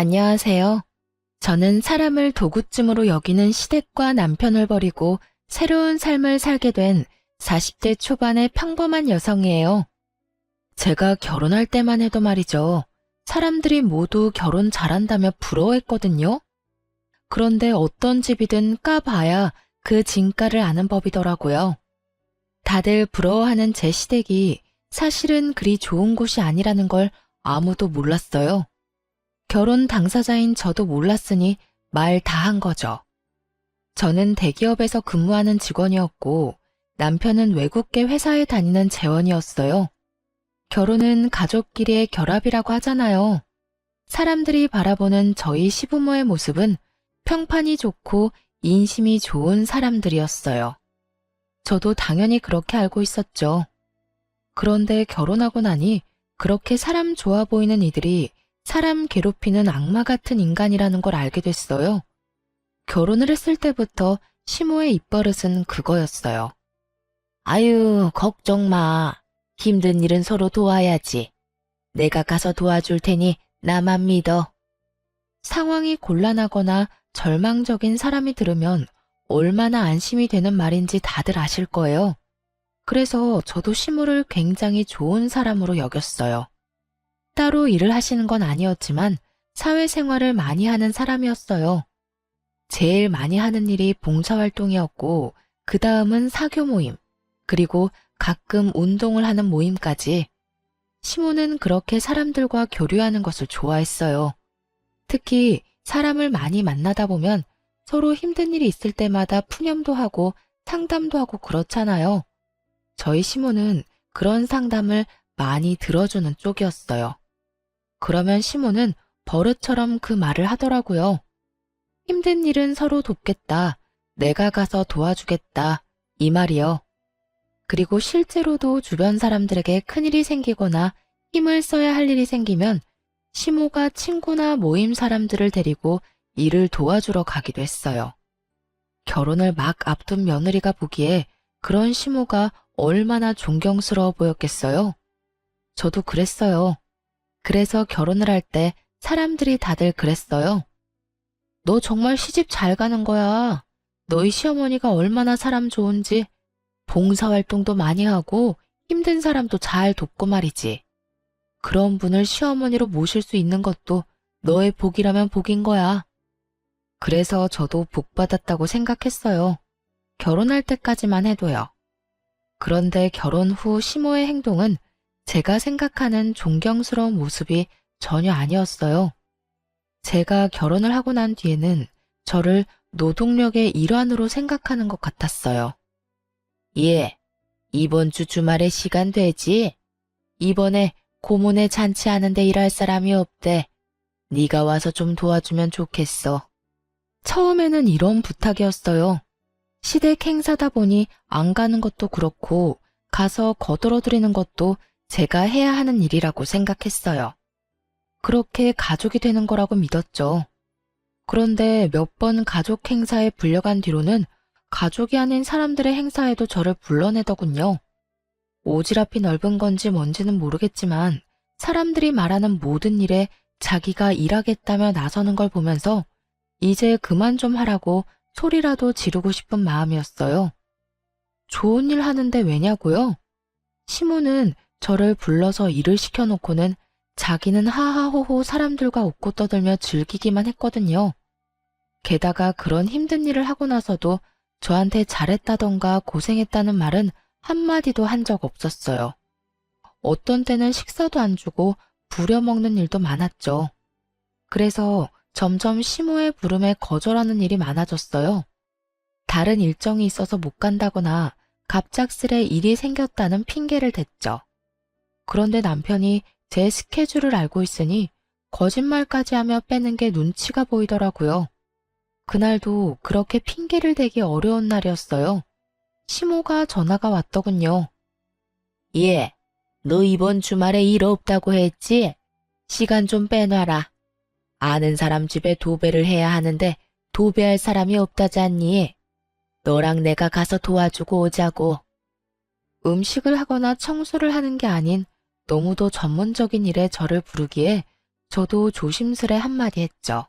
안녕하세요. 저는 사람을 도구쯤으로 여기는 시댁과 남편을 버리고 새로운 삶을 살게 된 40대 초반의 평범한 여성이에요. 제가 결혼할 때만 해도 말이죠. 사람들이 모두 결혼 잘한다며 부러워했거든요. 그런데 어떤 집이든 까봐야 그 진가를 아는 법이더라고요. 다들 부러워하는 제 시댁이 사실은 그리 좋은 곳이 아니라는 걸 아무도 몰랐어요. 결혼 당사자인 저도 몰랐으니 말 다 한 거죠. 저는 대기업에서 근무하는 직원이었고 남편은 외국계 회사에 다니는 재원이었어요. 결혼은 가족끼리의 결합이라고 하잖아요. 사람들이 바라보는 저희 시부모의 모습은 평판이 좋고 인심이 좋은 사람들이었어요. 저도 당연히 그렇게 알고 있었죠. 그런데 결혼하고 나니 그렇게 사람 좋아 보이는 이들이 사람 괴롭히는 악마 같은 인간이라는 걸 알게 됐어요. 결혼을 했을 때부터 시모의 입버릇은 그거였어요. 아유, 걱정 마. 힘든 일은 서로 도와야지. 내가 가서 도와줄 테니 나만 믿어. 상황이 곤란하거나 절망적인 사람이 들으면 얼마나 안심이 되는 말인지 다들 아실 거예요. 그래서 저도 시모를 굉장히 좋은 사람으로 여겼어요. 따로 일을 하시는 건 아니었지만 사회생활을 많이 하는 사람이었어요. 제일 많이 하는 일이 봉사활동이었고 그 다음은 사교 모임, 그리고 가끔 운동을 하는 모임까지. 시모는 그렇게 사람들과 교류하는 것을 좋아했어요. 특히 사람을 많이 만나다 보면 서로 힘든 일이 있을 때마다 푸념도 하고 상담도 하고 그렇잖아요. 저희 시모는 그런 상담을 많이 들어주는 쪽이었어요. 그러면 시모는 버릇처럼 그 말을 하더라고요. 힘든 일은 서로 돕겠다. 내가 가서 도와주겠다. 이 말이요. 그리고 실제로도 주변 사람들에게 큰일이 생기거나 힘을 써야 할 일이 생기면 시모가 친구나 모임 사람들을 데리고 일을 도와주러 가기도 했어요. 결혼을 막 앞둔 며느리가 보기에 그런 시모가 얼마나 존경스러워 보였겠어요? 저도 그랬어요. 그래서 결혼을 할 때 사람들이 다들 그랬어요. 너 정말 시집 잘 가는 거야. 너희 시어머니가 얼마나 사람 좋은지, 봉사활동도 많이 하고 힘든 사람도 잘 돕고 말이지. 그런 분을 시어머니로 모실 수 있는 것도 너의 복이라면 복인 거야. 그래서 저도 복 받았다고 생각했어요. 결혼할 때까지만 해도요. 그런데 결혼 후 시모의 행동은 제가 생각하는 존경스러운 모습이 전혀 아니었어요. 제가 결혼을 하고 난 뒤에는 저를 노동력의 일환으로 생각하는 것 같았어요. 예, 이번 주 주말에 시간 되지? 이번에 고모네 잔치 하는데 일할 사람이 없대. 네가 와서 좀 도와주면 좋겠어. 처음에는 이런 부탁이었어요. 시댁 행사다 보니 안 가는 것도 그렇고 가서 거들어드리는 것도 제가 해야 하는 일이라고 생각했어요. 그렇게 가족이 되는 거라고 믿었죠. 그런데 몇 번 가족 행사에 불려간 뒤로는 가족이 아닌 사람들의 행사에도 저를 불러내더군요. 오지랖이 넓은 건지 뭔지는 모르겠지만 사람들이 말하는 모든 일에 자기가 일하겠다며 나서는 걸 보면서 이제 그만 좀 하라고 소리라도 지르고 싶은 마음이었어요. 좋은 일 하는데 왜냐고요? 시모는 저를 불러서 일을 시켜놓고는 자기는 하하호호 사람들과 웃고 떠들며 즐기기만 했거든요. 게다가 그런 힘든 일을 하고 나서도 저한테 잘했다던가 고생했다는 말은 한마디도 한 적 없었어요. 어떤 때는 식사도 안 주고 부려먹는 일도 많았죠. 그래서 점점 시모의 부름에 거절하는 일이 많아졌어요. 다른 일정이 있어서 못 간다거나 갑작스레 일이 생겼다는 핑계를 댔죠. 그런데 남편이 제 스케줄을 알고 있으니 거짓말까지 하며 빼는 게 눈치가 보이더라고요. 그날도 그렇게 핑계를 대기 어려운 날이었어요. 시모가 전화가 왔더군요. 예, 너 이번 주말에 일 없다고 했지? 시간 좀 빼놔라. 아는 사람 집에 도배를 해야 하는데 도배할 사람이 없다잖니. 너랑 내가 가서 도와주고 오자고. 음식을 하거나 청소를 하는 게 아닌 너무도 전문적인 일에 저를 부르기에 저도 조심스레 한마디 했죠.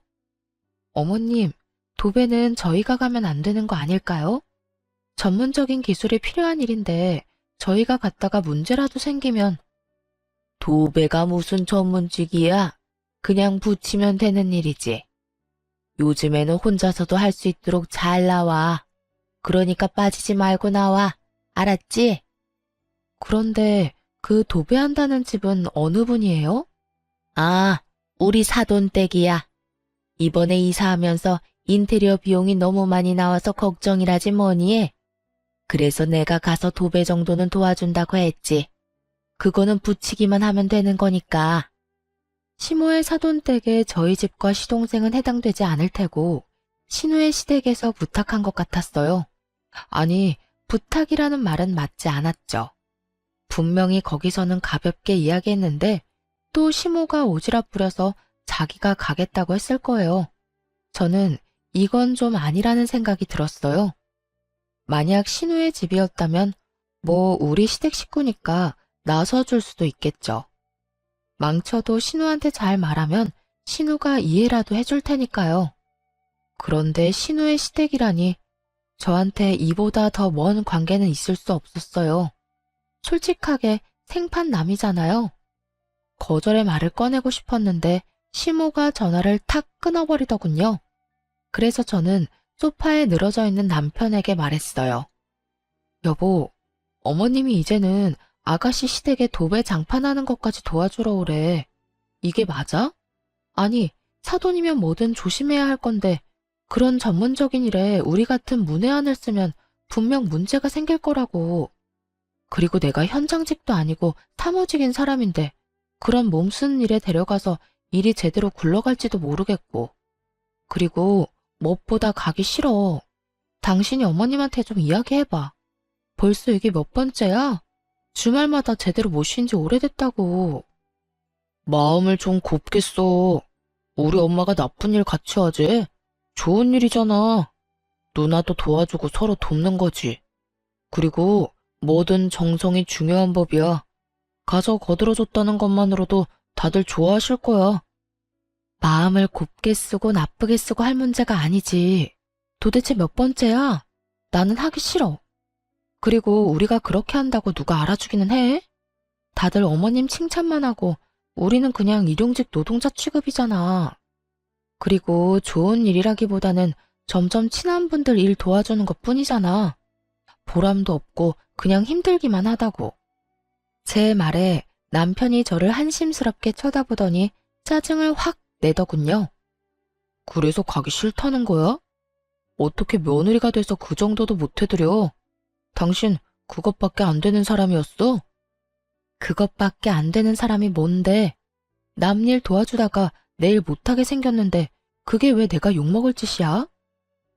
어머님, 도배는 저희가 가면 안 되는 거 아닐까요? 전문적인 기술이 필요한 일인데 저희가 갔다가 문제라도 생기면. 도배가 무슨 전문직이야? 그냥 붙이면 되는 일이지. 요즘에는 혼자서도 할 수 있도록 잘 나와. 그러니까 빠지지 말고 나와. 알았지? 그런데 그 도배한다는 집은 어느 분이에요? 아, 우리 사돈댁이야. 이번에 이사하면서 인테리어 비용이 너무 많이 나와서 걱정이라지 뭐니. 그래서 내가 가서 도배 정도는 도와준다고 했지. 그거는 붙이기만 하면 되는 거니까. 시모의 사돈댁에 저희 집과 시동생은 해당되지 않을 테고 신우의 시댁에서 부탁한 것 같았어요. 아니, 부탁이라는 말은 맞지 않았죠. 분명히 거기서는 가볍게 이야기했는데 또 시모가 오지랖 부려서 자기가 가겠다고 했을 거예요. 저는 이건 좀 아니라는 생각이 들었어요. 만약 신우의 집이었다면 뭐 우리 시댁 식구니까 나서줄 수도 있겠죠. 망쳐도 신우한테 잘 말하면 신우가 이해라도 해줄 테니까요. 그런데 신우의 시댁이라니 저한테 이보다 더 먼 관계는 있을 수 없었어요. 솔직하게 생판남이잖아요. 거절의 말을 꺼내고 싶었는데 시모가 전화를 탁 끊어버리더군요. 그래서 저는 소파에 늘어져 있는 남편에게 말했어요. 여보, 어머님이 이제는 아가씨 시댁에 도배 장판하는 것까지 도와주러 오래. 이게 맞아? 아니, 사돈이면 뭐든 조심해야 할 건데 그런 전문적인 일에 우리 같은 문외한을 쓰면 분명 문제가 생길 거라고. 그리고 내가 현장직도 아니고 사무직인 사람인데 그런 몸 쓰는 일에 데려가서 일이 제대로 굴러갈지도 모르겠고. 그리고 무엇보다 가기 싫어. 당신이 어머님한테 좀 이야기해봐. 벌써 이게 몇 번째야? 주말마다 제대로 못 쉰 지 오래됐다고. 마음을 좀 곱게 써. 우리 엄마가 나쁜 일 같이 하지? 좋은 일이잖아. 누나도 도와주고 서로 돕는 거지. 그리고 뭐든 정성이 중요한 법이야. 가서 거들어줬다는 것만으로도 다들 좋아하실 거야. 마음을 곱게 쓰고 나쁘게 쓰고 할 문제가 아니지. 도대체 몇 번째야? 나는 하기 싫어. 그리고 우리가 그렇게 한다고 누가 알아주기는 해? 다들 어머님 칭찬만 하고 우리는 그냥 일용직 노동자 취급이잖아. 그리고 좋은 일이라기보다는 점점 친한 분들 일 도와주는 것뿐이잖아. 보람도 없고 그냥 힘들기만 하다고. 제 말에 남편이 저를 한심스럽게 쳐다보더니 짜증을 확 내더군요. 그래서 가기 싫다는 거야? 어떻게 며느리가 돼서 그 정도도 못 해드려? 당신 그것밖에 안 되는 사람이었어? 그것밖에 안 되는 사람이 뭔데? 남 일 도와주다가 내일 못하게 생겼는데 그게 왜 내가 욕먹을 짓이야?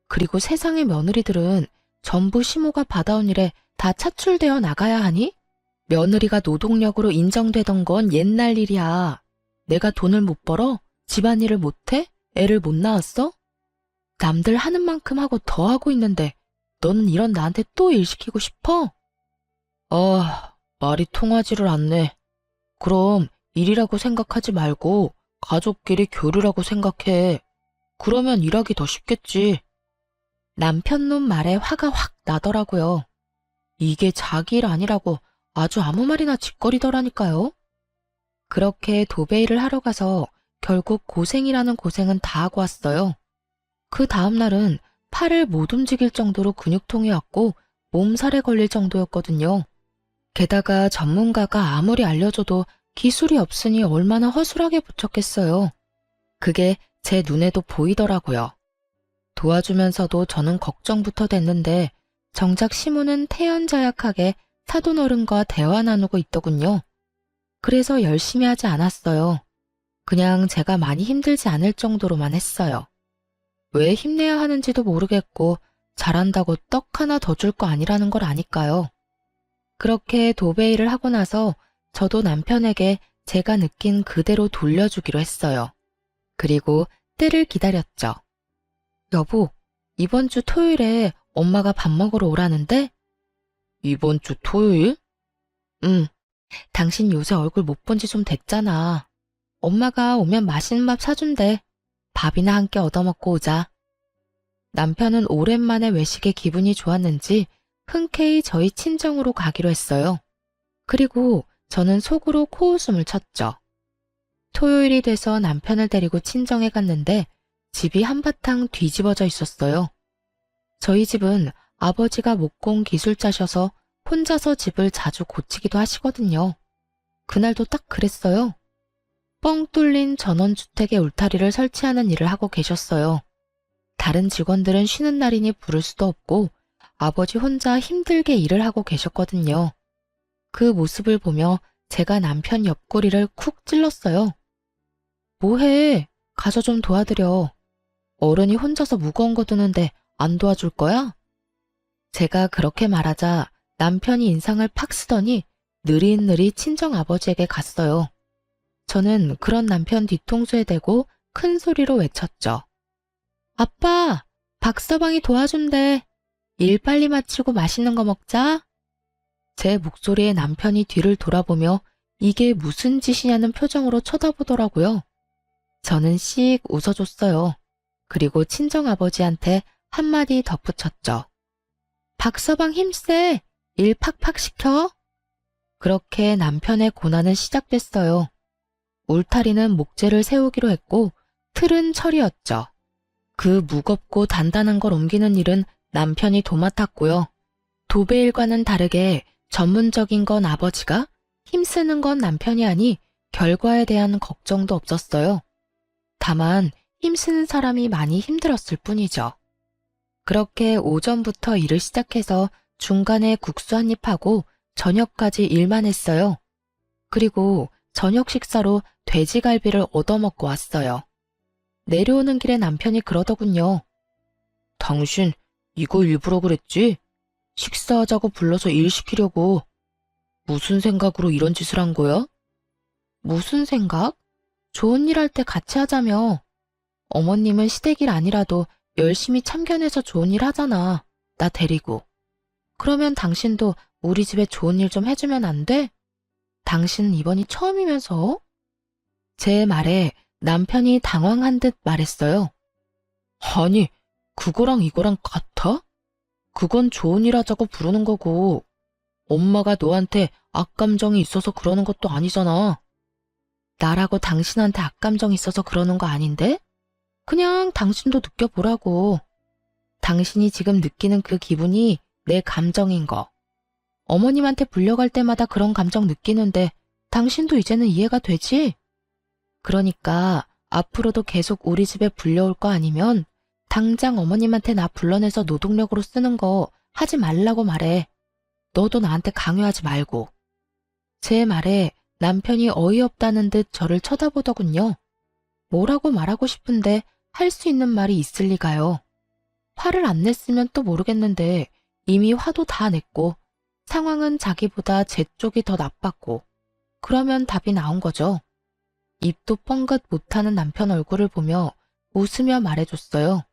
그리고 세상의 며느리들은 전부 시모가 받아온 일에 다 차출되어 나가야 하니? 며느리가 노동력으로 인정되던 건 옛날 일이야. 내가 돈을 못 벌어? 집안일을 못해? 애를 못 낳았어? 남들 하는 만큼 하고 더 하고 있는데 너는 이런 나한테 또 일 시키고 싶어? 아, 말이 통하지를 않네. 그럼 일이라고 생각하지 말고 가족끼리 교류라고 생각해. 그러면 일하기 더 쉽겠지. 남편놈 말에 화가 확 나더라고요. 이게 자기 일 아니라고 아주 아무 말이나 짓거리더라니까요. 그렇게 도배 일을 하러 가서 결국 고생이라는 고생은 다 하고 왔어요. 그 다음 날은 팔을 못 움직일 정도로 근육통이 왔고 몸살에 걸릴 정도였거든요. 게다가 전문가가 아무리 알려줘도 기술이 없으니 얼마나 허술하게 붙였겠어요. 그게 제 눈에도 보이더라고요. 도와주면서도 저는 걱정부터 됐는데 정작 시모는 태연자약하게 사돈어른과 대화 나누고 있더군요. 그래서 열심히 하지 않았어요. 그냥 제가 많이 힘들지 않을 정도로만 했어요. 왜 힘내야 하는지도 모르겠고 잘한다고 떡 하나 더 줄 거 아니라는 걸 아니까요. 그렇게 도배 일을 하고 나서 저도 남편에게 제가 느낀 그대로 돌려주기로 했어요. 그리고 때를 기다렸죠. 여보, 이번 주 토요일에 엄마가 밥 먹으러 오라는데? 이번 주 토요일? 응. 당신 요새 얼굴 못 본 지 좀 됐잖아. 엄마가 오면 맛있는 밥 사준대. 밥이나 함께 얻어먹고 오자. 남편은 오랜만에 외식에 기분이 좋았는지 흔쾌히 저희 친정으로 가기로 했어요. 그리고 저는 속으로 코웃음을 쳤죠. 토요일이 돼서 남편을 데리고 친정에 갔는데 집이 한바탕 뒤집어져 있었어요. 저희 집은 아버지가 목공 기술자셔서 혼자서 집을 자주 고치기도 하시거든요. 그날도 딱 그랬어요. 뻥 뚫린 전원주택의 울타리를 설치하는 일을 하고 계셨어요. 다른 직원들은 쉬는 날이니 부를 수도 없고 아버지 혼자 힘들게 일을 하고 계셨거든요. 그 모습을 보며 제가 남편 옆구리를 쿡 찔렀어요. 뭐해? 가서 좀 도와드려. 어른이 혼자서 무거운 거 드는데 안 도와줄 거야? 제가 그렇게 말하자 남편이 인상을 팍 쓰더니 느릿느릿 친정아버지에게 갔어요. 저는 그런 남편 뒤통수에 대고 큰 소리로 외쳤죠. 아빠, 박서방이 도와준대. 일 빨리 마치고 맛있는 거 먹자. 제 목소리에 남편이 뒤를 돌아보며 이게 무슨 짓이냐는 표정으로 쳐다보더라고요. 저는 씩 웃어줬어요. 그리고 친정아버지한테 한마디 덧붙였죠. 박서방 힘세. 일 팍팍 시켜. 그렇게 남편의 고난은 시작됐어요. 울타리는 목재를 세우기로 했고 틀은 철이었죠. 그 무겁고 단단한 걸 옮기는 일은 남편이 도맡았고요. 도배일과는 다르게 전문적인 건 아버지가, 힘쓰는 건 남편이 하니 결과에 대한 걱정도 없었어요. 다만 힘쓰는 사람이 많이 힘들었을 뿐이죠. 그렇게 오전부터 일을 시작해서 중간에 국수 한 입 하고 저녁까지 일만 했어요. 그리고 저녁 식사로 돼지갈비를 얻어먹고 왔어요. 내려오는 길에 남편이 그러더군요. 당신 이거 일부러 그랬지? 식사하자고 불러서 일 시키려고. 무슨 생각으로 이런 짓을 한 거야? 무슨 생각? 좋은 일 할 때 같이 하자며. 어머님은 시댁일 아니라도 열심히 참견해서 좋은 일 하잖아. 나 데리고. 그러면 당신도 우리 집에 좋은 일 좀 해주면 안 돼? 당신은 이번이 처음이면서? 제 말에 남편이 당황한 듯 말했어요. 아니, 그거랑 이거랑 같아? 그건 좋은 일 하자고 부르는 거고, 엄마가 너한테 악감정이 있어서 그러는 것도 아니잖아. 나라고 당신한테 악감정 있어서 그러는 거 아닌데? 그냥 당신도 느껴보라고. 당신이 지금 느끼는 그 기분이 내 감정인 거. 어머님한테 불려갈 때마다 그런 감정 느끼는데 당신도 이제는 이해가 되지? 그러니까 앞으로도 계속 우리 집에 불려올 거 아니면 당장 어머님한테 나 불러내서 노동력으로 쓰는 거 하지 말라고 말해. 너도 나한테 강요하지 말고. 제 말에 남편이 어이없다는 듯 저를 쳐다보더군요. 뭐라고 말하고 싶은데 할 수 있는 말이 있을 리가요. 화를 안 냈으면 또 모르겠는데 이미 화도 다 냈고 상황은 자기보다 제 쪽이 더 나빴고 그러면 답이 나온 거죠. 입도 뻥긋 못하는 남편 얼굴을 보며 웃으며 말해줬어요.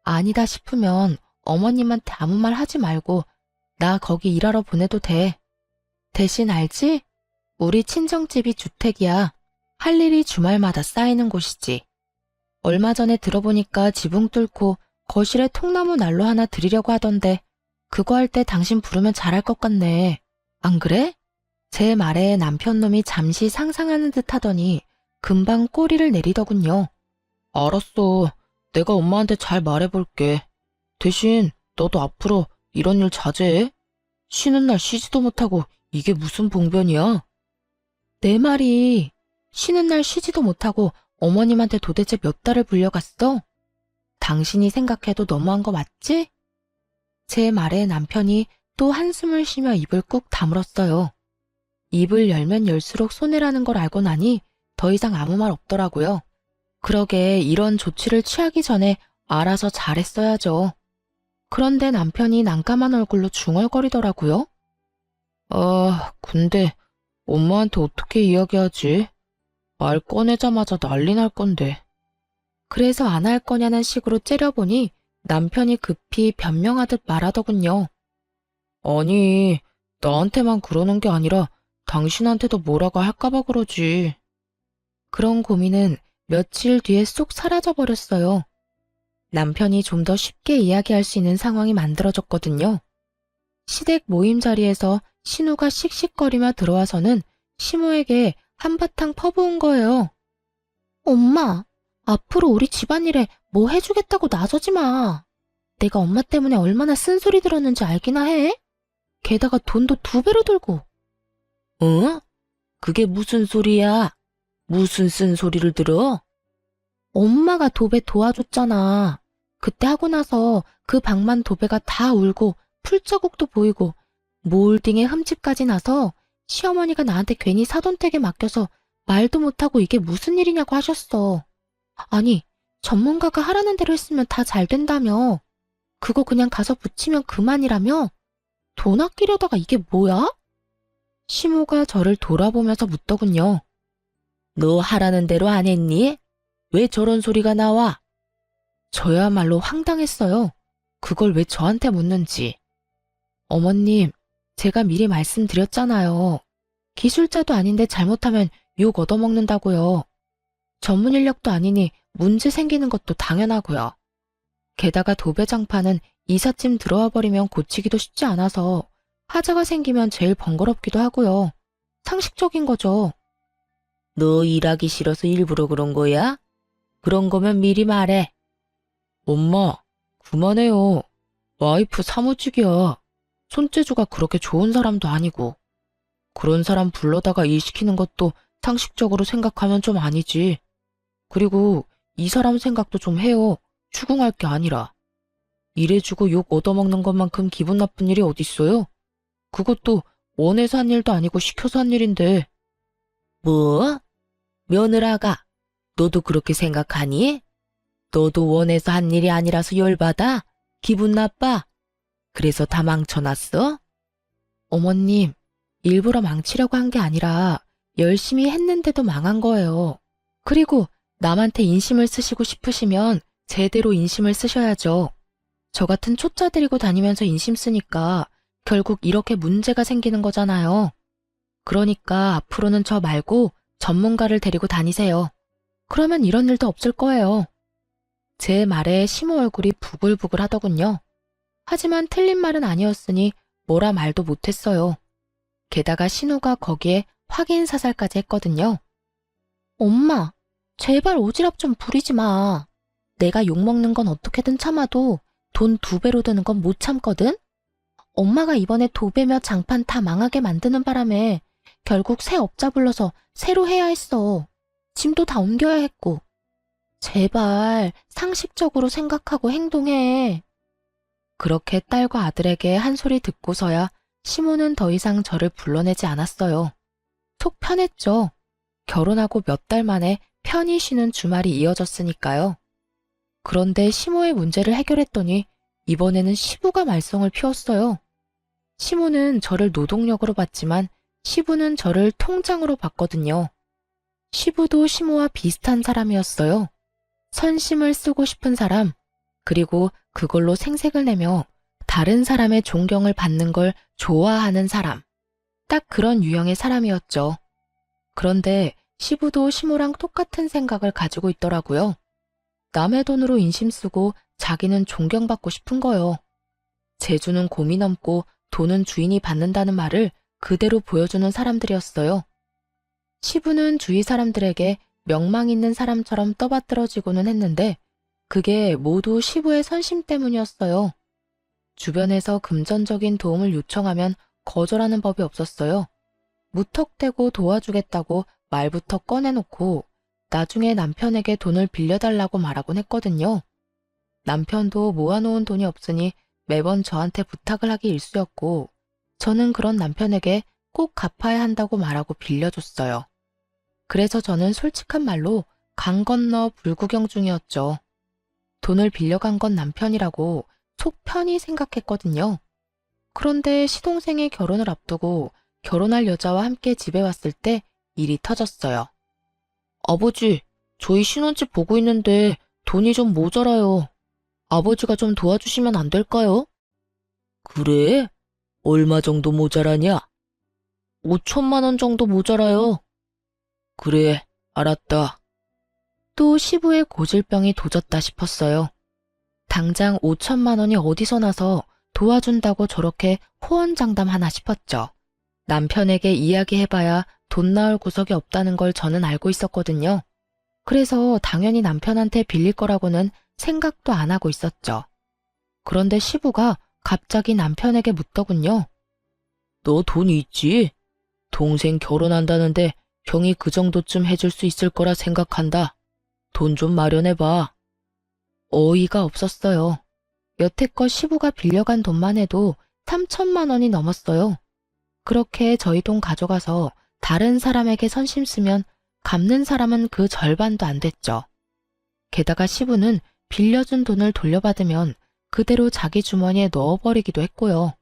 아니다 싶으면 어머님한테 아무 말 하지 말고 나 거기 일하러 보내도 돼. 대신 알지? 우리 친정집이 주택이야. 할 일이 주말마다 쌓이는 곳이지. 얼마 전에 들어보니까 지붕 뚫고 거실에 통나무 난로 하나 드리려고 하던데 그거 할 때 당신 부르면 잘할 것 같네. 안 그래? 제 말에 남편놈이 잠시 상상하는 듯 하더니 금방 꼬리를 내리더군요. 알았어. 내가 엄마한테 잘 말해볼게. 대신 너도 앞으로 이런 일 자제해. 쉬는 날 쉬지도 못하고 이게 무슨 봉변이야? 내 말이 쉬는 날 쉬지도 못하고 어머님한테 도대체 몇 달을 불려갔어? 당신이 생각해도 너무한 거 맞지? 제 말에 남편이 또 한숨을 쉬며 입을 꾹 다물었어요. 입을 열면 열수록 손해라는 걸 알고 나니 더 이상 아무 말 없더라고요. 그러게 이런 조치를 취하기 전에 알아서 잘했어야죠. 그런데 남편이 난감한 얼굴로 중얼거리더라고요. 아, 근데 엄마한테 어떻게 이야기하지? 말 꺼내자마자 난리 날 건데. 그래서 안 할 거냐는 식으로 째려보니 남편이 급히 변명하듯 말하더군요. 아니, 나한테만 그러는 게 아니라 당신한테도 뭐라고 할까봐 그러지. 그런 고민은 며칠 뒤에 쏙 사라져버렸어요. 남편이 좀 더 쉽게 이야기할 수 있는 상황이 만들어졌거든요. 시댁 모임 자리에서 신우가 씩씩거리며 들어와서는 시모에게 한바탕 퍼부은 거예요. 엄마, 앞으로 우리 집안일에 뭐 해주겠다고 나서지 마. 내가 엄마 때문에 얼마나 쓴소리 들었는지 알기나 해? 게다가 돈도 2배로 들고. 응? 그게 무슨 소리야? 무슨 쓴소리를 들어? 엄마가 도배 도와줬잖아. 그때 하고 나서 그 방만 도배가 다 울고 풀자국도 보이고 몰딩에 흠집까지 나서 시어머니가 나한테 괜히 사돈댁에 맡겨서 말도 못하고 이게 무슨 일이냐고 하셨어. 아니, 전문가가 하라는 대로 했으면 다 잘 된다며. 그거 그냥 가서 붙이면 그만이라며? 돈 아끼려다가 이게 뭐야? 시모가 저를 돌아보면서 묻더군요. 너 하라는 대로 안 했니? 왜 저런 소리가 나와? 저야말로 황당했어요. 그걸 왜 저한테 묻는지. 어머님, 제가 미리 말씀드렸잖아요. 기술자도 아닌데 잘못하면 욕 얻어먹는다고요. 전문 인력도 아니니 문제 생기는 것도 당연하고요. 게다가 도배장판은 이삿짐 들어와 버리면 고치기도 쉽지 않아서 하자가 생기면 제일 번거롭기도 하고요. 상식적인 거죠. 너 일하기 싫어서 일부러 그런 거야? 그런 거면 미리 말해. 엄마, 그만해요. 와이프 사무직이야. 손재주가 그렇게 좋은 사람도 아니고. 그런 사람 불러다가 일 시키는 것도 상식적으로 생각하면 좀 아니지. 그리고 이 사람 생각도 좀 해요. 추궁할 게 아니라. 일해주고 욕 얻어먹는 것만큼 기분 나쁜 일이 어딨어요? 그것도 원해서 한 일도 아니고 시켜서 한 일인데. 뭐? 며느라가, 너도 그렇게 생각하니? 너도 원해서 한 일이 아니라서 열받아? 기분 나빠? 그래서 다 망쳐놨어? 어머님, 일부러 망치려고 한 게 아니라 열심히 했는데도 망한 거예요. 그리고 남한테 인심을 쓰시고 싶으시면 제대로 인심을 쓰셔야죠. 저 같은 초짜 데리고 다니면서 인심 쓰니까 결국 이렇게 문제가 생기는 거잖아요. 그러니까 앞으로는 저 말고 전문가를 데리고 다니세요. 그러면 이런 일도 없을 거예요. 제 말에 시모 얼굴이 부글부글 하더군요. 하지만 틀린 말은 아니었으니 뭐라 말도 못했어요. 게다가 신우가 거기에 확인 사살까지 했거든요. 엄마, 제발 오지랖 좀 부리지 마. 내가 욕먹는 건 어떻게든 참아도 돈 2배로 드는 건 못 참거든? 엄마가 이번에 도배며 장판 다 망하게 만드는 바람에 결국 새 업자 불러서 새로 해야 했어. 짐도 다 옮겨야 했고. 제발 상식적으로 생각하고 행동해. 그렇게 딸과 아들에게 한 소리 듣고서야 시모는 더 이상 저를 불러내지 않았어요. 속 편했죠. 결혼하고 몇 달 만에 편히 쉬는 주말이 이어졌으니까요. 그런데 시모의 문제를 해결했더니 이번에는 시부가 말썽을 피웠어요. 시모는 저를 노동력으로 봤지만 시부는 저를 통장으로 봤거든요. 시부도 시모와 비슷한 사람이었어요. 선심을 쓰고 싶은 사람, 그리고 그걸로 생색을 내며 다른 사람의 존경을 받는 걸 좋아하는 사람. 딱 그런 유형의 사람이었죠. 그런데 시부도 시모랑 똑같은 생각을 가지고 있더라고요. 남의 돈으로 인심 쓰고 자기는 존경받고 싶은 거요. 재주는 곰이 넘고 돈은 주인이 받는다는 말을 그대로 보여주는 사람들이었어요. 시부는 주위 사람들에게 명망 있는 사람처럼 떠받들어지고는 했는데 그게 모두 시부의 선심 때문이었어요. 주변에서 금전적인 도움을 요청하면 거절하는 법이 없었어요. 무턱대고 도와주겠다고 말부터 꺼내놓고 나중에 남편에게 돈을 빌려달라고 말하곤 했거든요. 남편도 모아놓은 돈이 없으니 매번 저한테 부탁을 하기 일쑤였고 저는 그런 남편에게 꼭 갚아야 한다고 말하고 빌려줬어요. 그래서 저는 솔직한 말로 강 건너 불구경 중이었죠. 돈을 빌려간 건 남편이라고 속 편히 생각했거든요. 그런데 시동생의 결혼을 앞두고 결혼할 여자와 함께 집에 왔을 때 일이 터졌어요. 아버지, 저희 신혼집 보고 있는데 돈이 좀 모자라요. 아버지가 좀 도와주시면 안 될까요? 그래? 얼마 정도 모자라냐? 5천만 원 정도 모자라요. 그래, 알았다. 또 시부의 고질병이 도졌다 싶었어요. 당장 5천만 원이 어디서 나서 도와준다고 저렇게 호언장담하나 싶었죠. 남편에게 이야기해봐야 돈 나올 구석이 없다는 걸 저는 알고 있었거든요. 그래서 당연히 남편한테 빌릴 거라고는 생각도 안 하고 있었죠. 그런데 시부가 갑자기 남편에게 묻더군요. 너 돈이 있지? 동생 결혼한다는데 형이 그 정도쯤 해줄 수 있을 거라 생각한다. 돈 좀 마련해봐. 어이가 없었어요. 여태껏 시부가 빌려간 돈만 해도 3천만 원이 넘었어요. 그렇게 저희 돈 가져가서 다른 사람에게 선심 쓰면 갚는 사람은 그 절반도 안 됐죠. 게다가 시부는 빌려준 돈을 돌려받으면 그대로 자기 주머니에 넣어버리기도 했고요.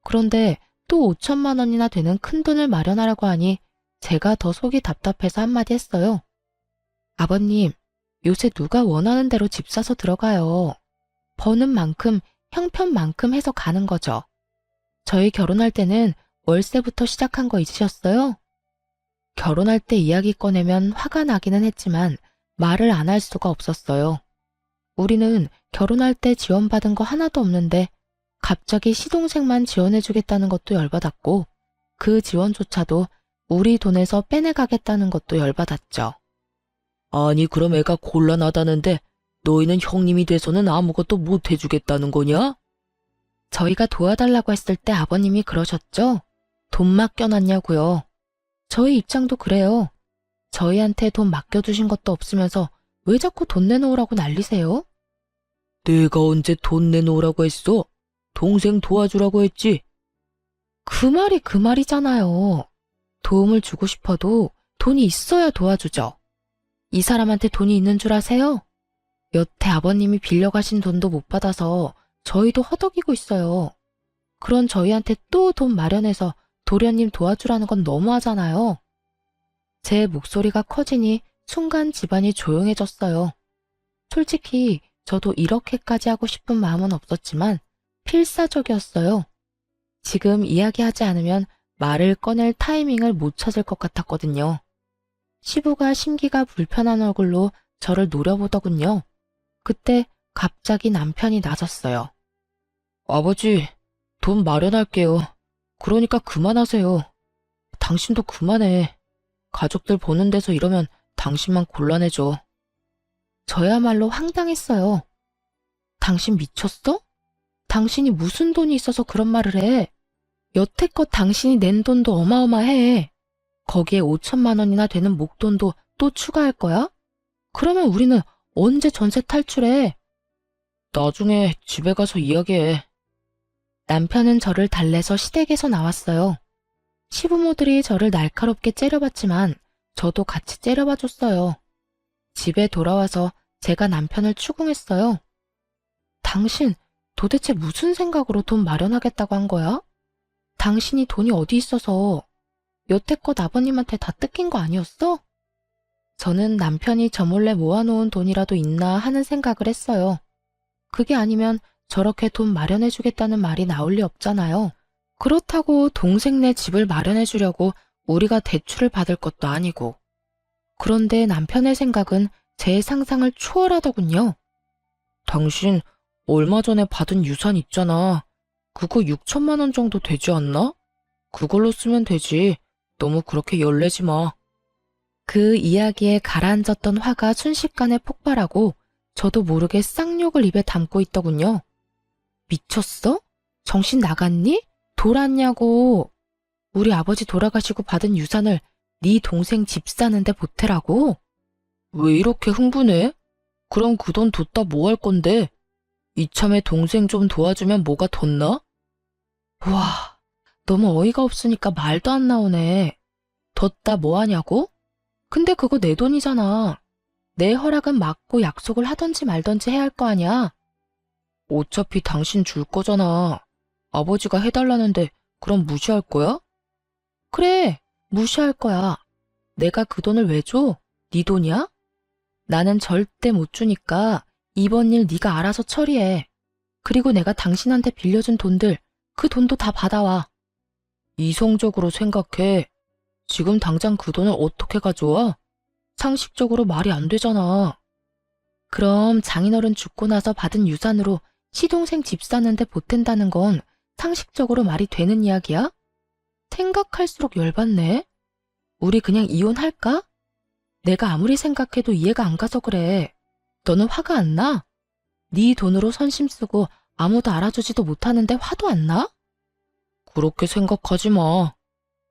그런데 또 5천만 원이나 되는 큰 돈을 마련하라고 하니 제가 더 속이 답답해서 한마디 했어요. 아버님, 요새 누가 원하는 대로 집 사서 들어가요. 버는 만큼 형편만큼 해서 가는 거죠. 저희 결혼할 때는 월세부터 시작한 거 잊으셨어요? 결혼할 때 이야기 꺼내면 화가 나기는 했지만 말을 안 할 수가 없었어요. 우리는 결혼할 때 지원받은 거 하나도 없는데 갑자기 시동생만 지원해주겠다는 것도 열받았고 그 지원조차도 우리 돈에서 빼내가겠다는 것도 열받았죠. 아니 그럼 애가 곤란하다는데 너희는 형님이 돼서는 아무것도 못 해주겠다는 거냐? 저희가 도와달라고 했을 때 아버님이 그러셨죠? 돈 맡겨놨냐고요. 저희 입장도 그래요. 저희한테 돈 맡겨주신 것도 없으면서 왜 자꾸 돈 내놓으라고 난리세요? 내가 언제 돈 내놓으라고 했어? 동생 도와주라고 했지. 그 말이 그 말이잖아요. 도움을 주고 싶어도 돈이 있어야 도와주죠. 이 사람한테 돈이 있는 줄 아세요? 여태 아버님이 빌려가신 돈도 못 받아서 저희도 허덕이고 있어요. 그런 저희한테 또 돈 마련해서 도련님 도와주라는 건 너무하잖아요. 제 목소리가 커지니 순간 집안이 조용해졌어요. 솔직히 저도 이렇게까지 하고 싶은 마음은 없었지만 필사적이었어요. 지금 이야기하지 않으면 말을 꺼낼 타이밍을 못 찾을 것 같았거든요. 시부가 심기가 불편한 얼굴로 저를 노려보더군요. 그때 갑자기 남편이 나섰어요. 아버지, 돈 마련할게요. 그러니까 그만하세요. 당신도 그만해. 가족들 보는 데서 이러면 당신만 곤란해져. 저야말로 황당했어요. 당신 미쳤어? 당신이 무슨 돈이 있어서 그런 말을 해? 여태껏 당신이 낸 돈도 어마어마해. 거기에 5천만 원이나 되는 목돈도 또 추가할 거야? 그러면 우리는 언제 전세 탈출해? 나중에 집에 가서 이야기해. 남편은 저를 달래서 시댁에서 나왔어요. 시부모들이 저를 날카롭게 째려봤지만 저도 같이 째려봐 줬어요. 집에 돌아와서 제가 남편을 추궁했어요. 당신 도대체 무슨 생각으로 돈 마련하겠다고 한 거야? 당신이 돈이 어디 있어서 여태껏 아버님한테 다 뜯긴 거 아니었어? 저는 남편이 저 몰래 모아놓은 돈이라도 있나 하는 생각을 했어요. 그게 아니면 저렇게 돈 마련해주겠다는 말이 나올 리 없잖아요. 그렇다고 동생네 집을 마련해주려고 우리가 대출을 받을 것도 아니고. 그런데 남편의 생각은 제 상상을 초월하더군요. 당신 얼마 전에 받은 유산 있잖아. 그거 6천만 원 정도 되지 않나? 그걸로 쓰면 되지. 너무 그렇게 열내지 마. 그 이야기에 가라앉았던 화가 순식간에 폭발하고 저도 모르게 쌍욕을 입에 담고 있더군요. 미쳤어? 정신 나갔니? 돌았냐고. 우리 아버지 돌아가시고 받은 유산을 네 동생 집 사는데 보태라고? 왜 이렇게 흥분해? 그럼 그 돈 뒀다 뭐 할 건데? 이참에 동생 좀 도와주면 뭐가 덧나? 와, 너무 어이가 없으니까 말도 안 나오네. 뒀다 뭐 하냐고? 근데 그거 내 돈이잖아. 내 허락은 맞고 약속을 하던지 말던지 해야 할 거 아니야. 어차피 당신 줄 거잖아. 아버지가 해달라는데 그럼 무시할 거야? 그래, 무시할 거야. 내가 그 돈을 왜 줘? 네 돈이야? 나는 절대 못 주니까 이번 일 네가 알아서 처리해. 그리고 내가 당신한테 빌려준 돈들, 그 돈도 다 받아와. 이성적으로 생각해. 지금 당장 그 돈을 어떻게 가져와? 상식적으로 말이 안 되잖아. 그럼 장인어른 죽고 나서 받은 유산으로 시동생 집 사는데 보탠다는 건 상식적으로 말이 되는 이야기야? 생각할수록 열받네. 우리 그냥 이혼할까? 내가 아무리 생각해도 이해가 안 가서 그래. 너는 화가 안 나? 네 돈으로 선심 쓰고 아무도 알아주지도 못하는데 화도 안 나? 그렇게 생각하지 마.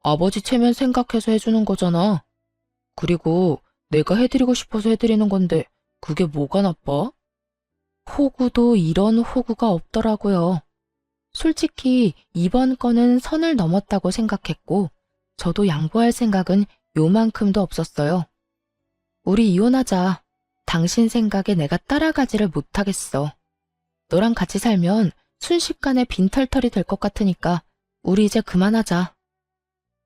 아버지 체면 생각해서 해주는 거잖아. 그리고 내가 해드리고 싶어서 해드리는 건데 그게 뭐가 나빠? 호구도 이런 호구가 없더라고요. 솔직히 이번 건은 선을 넘었다고 생각했고 저도 양보할 생각은 요만큼도 없었어요. 우리 이혼하자. 당신 생각에 내가 따라가지를 못하겠어. 너랑 같이 살면 순식간에 빈털털이 될 것 같으니까 우리 이제 그만하자.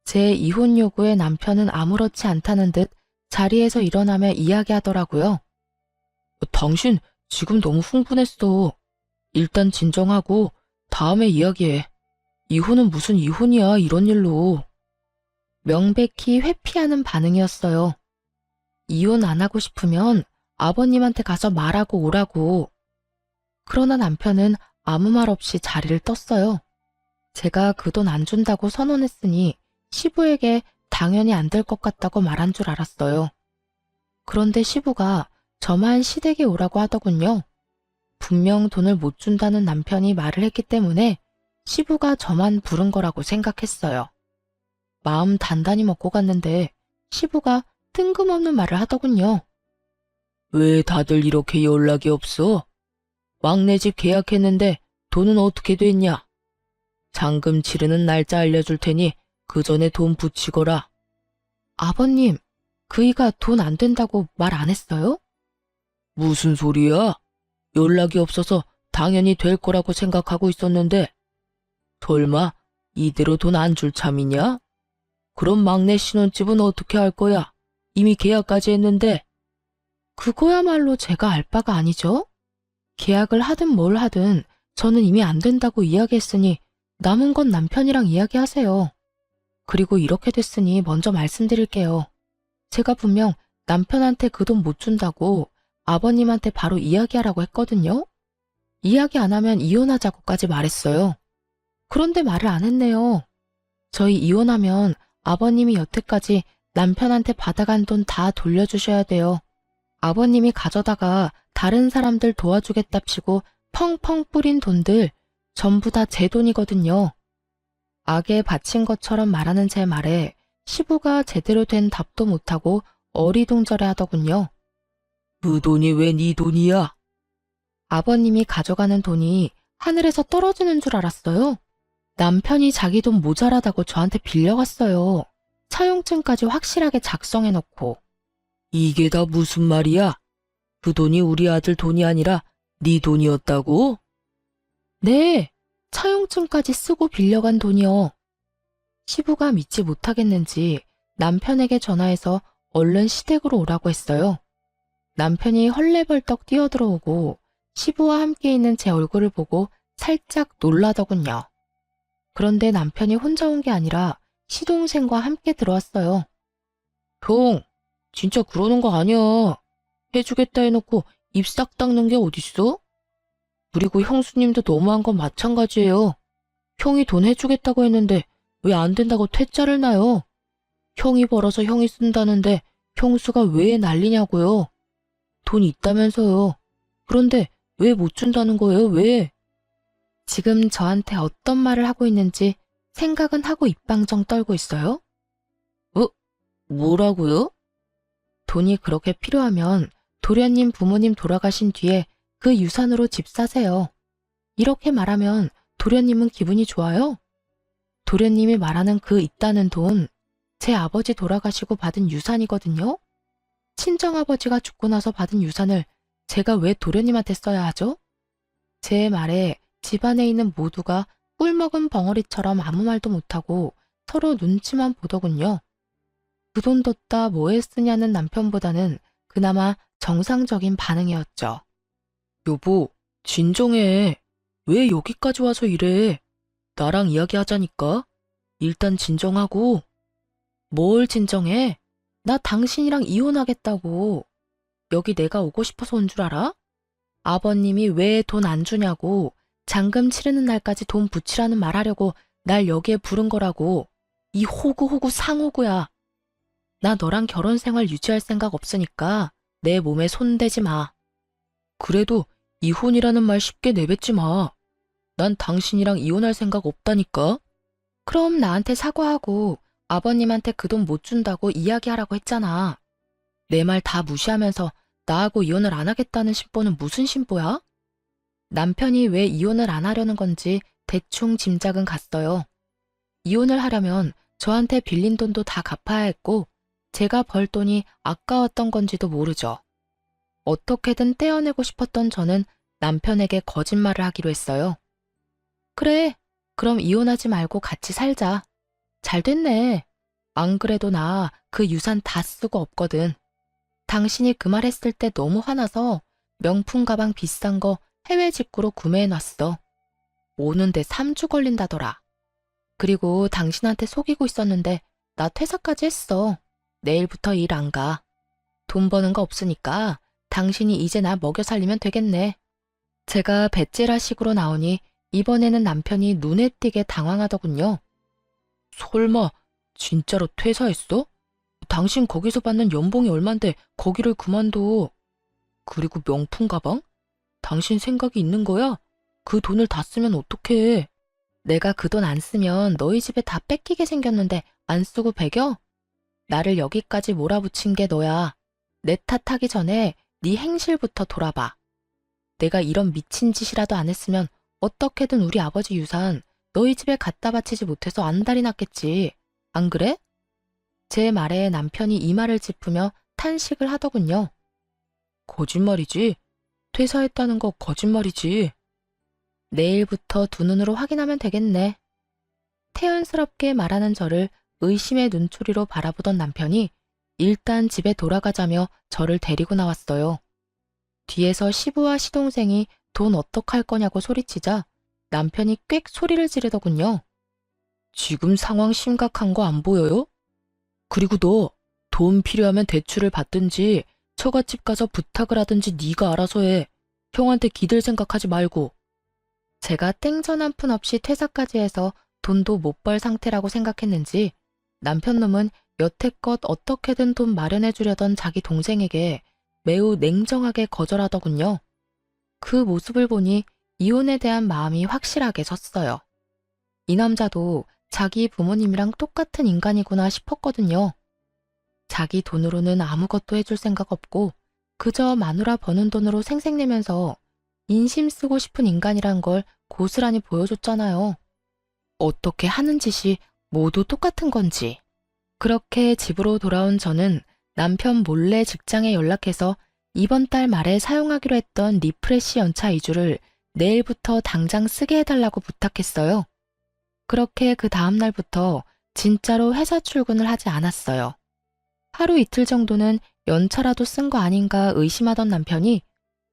제 이혼 요구에 남편은 아무렇지 않다는 듯 자리에서 일어나며 이야기하더라고요. 당신 지금 너무 흥분했어. 일단 진정하고 다음에 이야기해. 이혼은 무슨 이혼이야, 이런 일로. 명백히 회피하는 반응이었어요. 이혼 안 하고 싶으면 아버님한테 가서 말하고 오라고. 그러나 남편은 아무 말 없이 자리를 떴어요. 제가 그 돈 안 준다고 선언했으니 시부에게 당연히 안 될 것 같다고 말한 줄 알았어요. 그런데 시부가 저만 시댁에 오라고 하더군요. 분명 돈을 못 준다는 남편이 말을 했기 때문에 시부가 저만 부른 거라고 생각했어요. 마음 단단히 먹고 갔는데 시부가 뜬금없는 말을 하더군요. 왜 다들 이렇게 연락이 없어? 막내 집 계약했는데 돈은 어떻게 됐냐? 잔금 치르는 날짜 알려줄 테니 그 전에 돈 붙이거라. 아버님, 그이가 돈 안 된다고 말 안 했어요? 무슨 소리야? 연락이 없어서 당연히 될 거라고 생각하고 있었는데 설마 이대로 돈 안 줄 참이냐? 그럼 막내 신혼집은 어떻게 할 거야? 이미 계약까지 했는데. 그거야말로 제가 알 바가 아니죠? 계약을 하든 뭘 하든 저는 이미 안 된다고 이야기했으니 남은 건 남편이랑 이야기하세요. 그리고 이렇게 됐으니 먼저 말씀드릴게요. 제가 분명 남편한테 그 돈 못 준다고 아버님한테 바로 이야기하라고 했거든요. 이야기 안 하면 이혼하자고까지 말했어요. 그런데 말을 안 했네요. 저희 이혼하면 아버님이 여태까지 남편한테 받아간 돈 다 돌려주셔야 돼요. 아버님이 가져다가 다른 사람들 도와주겠답시고 펑펑 뿌린 돈들 전부 다 제 돈이거든요. 악에 바친 것처럼 말하는 제 말에 시부가 제대로 된 답도 못하고 어리둥절해 하더군요. 그 돈이 왜 네 돈이야? 아버님이 가져가는 돈이 하늘에서 떨어지는 줄 알았어요. 남편이 자기 돈 모자라다고 저한테 빌려갔어요. 차용증까지 확실하게 작성해놓고. 이게 다 무슨 말이야? 그 돈이 우리 아들 돈이 아니라 네 돈이었다고? 네, 차용증까지 쓰고 빌려간 돈이요. 시부가 믿지 못하겠는지 남편에게 전화해서 얼른 시댁으로 오라고 했어요. 남편이 헐레벌떡 뛰어들어오고 시부와 함께 있는 제 얼굴을 보고 살짝 놀라더군요. 그런데 남편이 혼자 온 게 아니라 시동생과 함께 들어왔어요. 형, 진짜 그러는 거 아니야. 해주겠다 해놓고 입 싹 닦는 게 어딨어? 그리고 형수님도 너무한 건 마찬가지예요. 형이 돈 해주겠다고 했는데 왜 안 된다고 퇴짜를 놔요? 형이 벌어서 형이 쓴다는데 형수가 왜 난리냐고요? 돈 있다면서요. 그런데 왜 못 준다는 거예요? 왜? 지금 저한테 어떤 말을 하고 있는지 생각은 하고 입방정 떨고 있어요? 뭐라고요? 돈이 그렇게 필요하면 도련님 부모님 돌아가신 뒤에 그 유산으로 집 사세요. 이렇게 말하면 도련님은 기분이 좋아요? 도련님이 말하는 그 있다는 돈, 제 아버지 돌아가시고 받은 유산이거든요? 친정아버지가 죽고 나서 받은 유산을 제가 왜 도련님한테 써야 하죠? 제 말에 집안에 있는 모두가 꿀먹은 벙어리처럼 아무 말도 못하고 서로 눈치만 보더군요. 그 돈 뒀다 뭐에 쓰냐는 남편보다는 그나마 정상적인 반응이었죠. 여보, 진정해. 왜 여기까지 와서 이래? 나랑 이야기하자니까. 일단 진정하고. 뭘 진정해? 나 당신이랑 이혼하겠다고. 여기 내가 오고 싶어서 온 줄 알아? 아버님이 왜 돈 안 주냐고 잔금 치르는 날까지 돈 붙이라는 말하려고 날 여기에 부른 거라고. 이 호구 상호구야. 나 너랑 결혼 생활 유지할 생각 없으니까 내 몸에 손대지 마. 그래도 이혼이라는 말 쉽게 내뱉지 마. 난 당신이랑 이혼할 생각 없다니까. 그럼 나한테 사과하고 아버님한테 그 돈 못 준다고 이야기하라고 했잖아. 내 말 다 무시하면서 나하고 이혼을 안 하겠다는 심보는 무슨 심보야? 남편이 왜 이혼을 안 하려는 건지 대충 짐작은 갔어요. 이혼을 하려면 저한테 빌린 돈도 다 갚아야 했고 제가 벌 돈이 아까웠던 건지도 모르죠. 어떻게든 떼어내고 싶었던 저는 남편에게 거짓말을 하기로 했어요. 그래, 그럼 이혼하지 말고 같이 살자. 잘 됐네. 안 그래도 나 그 유산 다 쓰고 없거든. 당신이 그 말 했을 때 너무 화나서 명품 가방 비싼 거 해외 직구로 구매해놨어. 오는데 3주 걸린다더라. 그리고 당신한테 속이고 있었는데 나 퇴사까지 했어. 내일부터 일 안 가. 돈 버는 거 없으니까 당신이 이제 나 먹여 살리면 되겠네. 제가 배째라식으로 나오니 이번에는 남편이 눈에 띄게 당황하더군요. 설마 진짜로 퇴사했어? 당신 거기서 받는 연봉이 얼만데 거기를 그만둬. 그리고 명품 가방? 당신 생각이 있는 거야? 그 돈을 다 쓰면 어떡해. 내가 그 돈 안 쓰면 너희 집에 다 뺏기게 생겼는데 안 쓰고 배겨? 나를 여기까지 몰아붙인 게 너야. 내 탓하기 전에 네 행실부터 돌아봐. 내가 이런 미친 짓이라도 안 했으면 어떻게든 우리 아버지 유산 너희 집에 갖다 바치지 못해서 안달이 났겠지. 안 그래? 제 말에 남편이 이마를 짚으며 탄식을 하더군요. 거짓말이지. 퇴사했다는 거 거짓말이지. 내일부터 두 눈으로 확인하면 되겠네. 태연스럽게 말하는 저를 의심의 눈초리로 바라보던 남편이 일단 집에 돌아가자며 저를 데리고 나왔어요. 뒤에서 시부와 시동생이 돈 어떡할 거냐고 소리치자 남편이 꽥 소리를 지르더군요. 지금 상황 심각한 거 안 보여요? 그리고 너 돈 필요하면 대출을 받든지 처갓집 가서 부탁을 하든지 네가 알아서 해. 형한테 기댈 생각하지 말고. 제가 땡전 한 푼 없이 퇴사까지 해서 돈도 못 벌 상태라고 생각했는지 남편 놈은 여태껏 어떻게든 돈 마련해 주려던 자기 동생에게 매우 냉정하게 거절하더군요. 그 모습을 보니 이혼에 대한 마음이 확실하게 섰어요. 이 남자도 자기 부모님이랑 똑같은 인간이구나 싶었거든요. 자기 돈으로는 아무것도 해줄 생각 없고 그저 마누라 버는 돈으로 생색내면서 인심 쓰고 싶은 인간이란 걸 고스란히 보여줬잖아요. 어떻게 하는 짓이 모두 똑같은 건지. 그렇게 집으로 돌아온 저는 남편 몰래 직장에 연락해서 이번 달 말에 사용하기로 했던 리프레시 연차 2주를 내일부터 당장 쓰게 해달라고 부탁했어요. 그렇게 그 다음 날부터 진짜로 회사 출근을 하지 않았어요. 하루 이틀 정도는 연차라도 쓴 거 아닌가 의심하던 남편이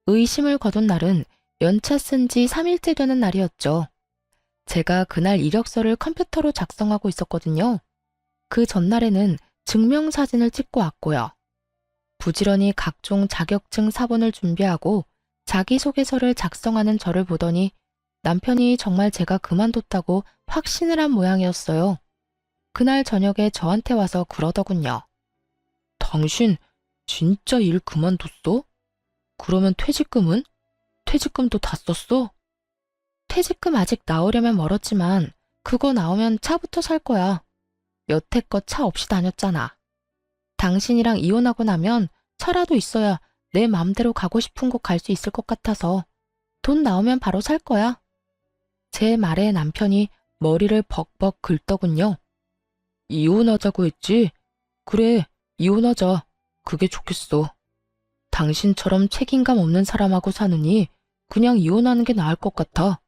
의심을 거둔 날은 연차 쓴 지 3일째 되는 날이었죠. 제가 그날 이력서를 컴퓨터로 작성하고 있었거든요. 그 전날에는 증명사진을 찍고 왔고요. 부지런히 각종 자격증 사본을 준비하고 자기소개서를 작성하는 저를 보더니 남편이 정말 제가 그만뒀다고 확신을 한 모양이었어요. 그날 저녁에 저한테 와서 그러더군요. 당신 진짜 일 그만뒀어? 그러면 퇴직금은? 퇴직금도 다 썼어? 퇴직금 아직 나오려면 멀었지만 그거 나오면 차부터 살 거야. 여태껏 차 없이 다녔잖아. 당신이랑 이혼하고 나면 차라도 있어야 내 맘대로 가고 싶은 곳 갈 수 있을 것 같아서 돈 나오면 바로 살 거야. 제 말에 남편이 머리를 벅벅 긁더군요. 이혼하자고 했지? 그래, 이혼하자. 그게 좋겠어. 당신처럼 책임감 없는 사람하고 사느니 그냥 이혼하는 게 나을 것 같아.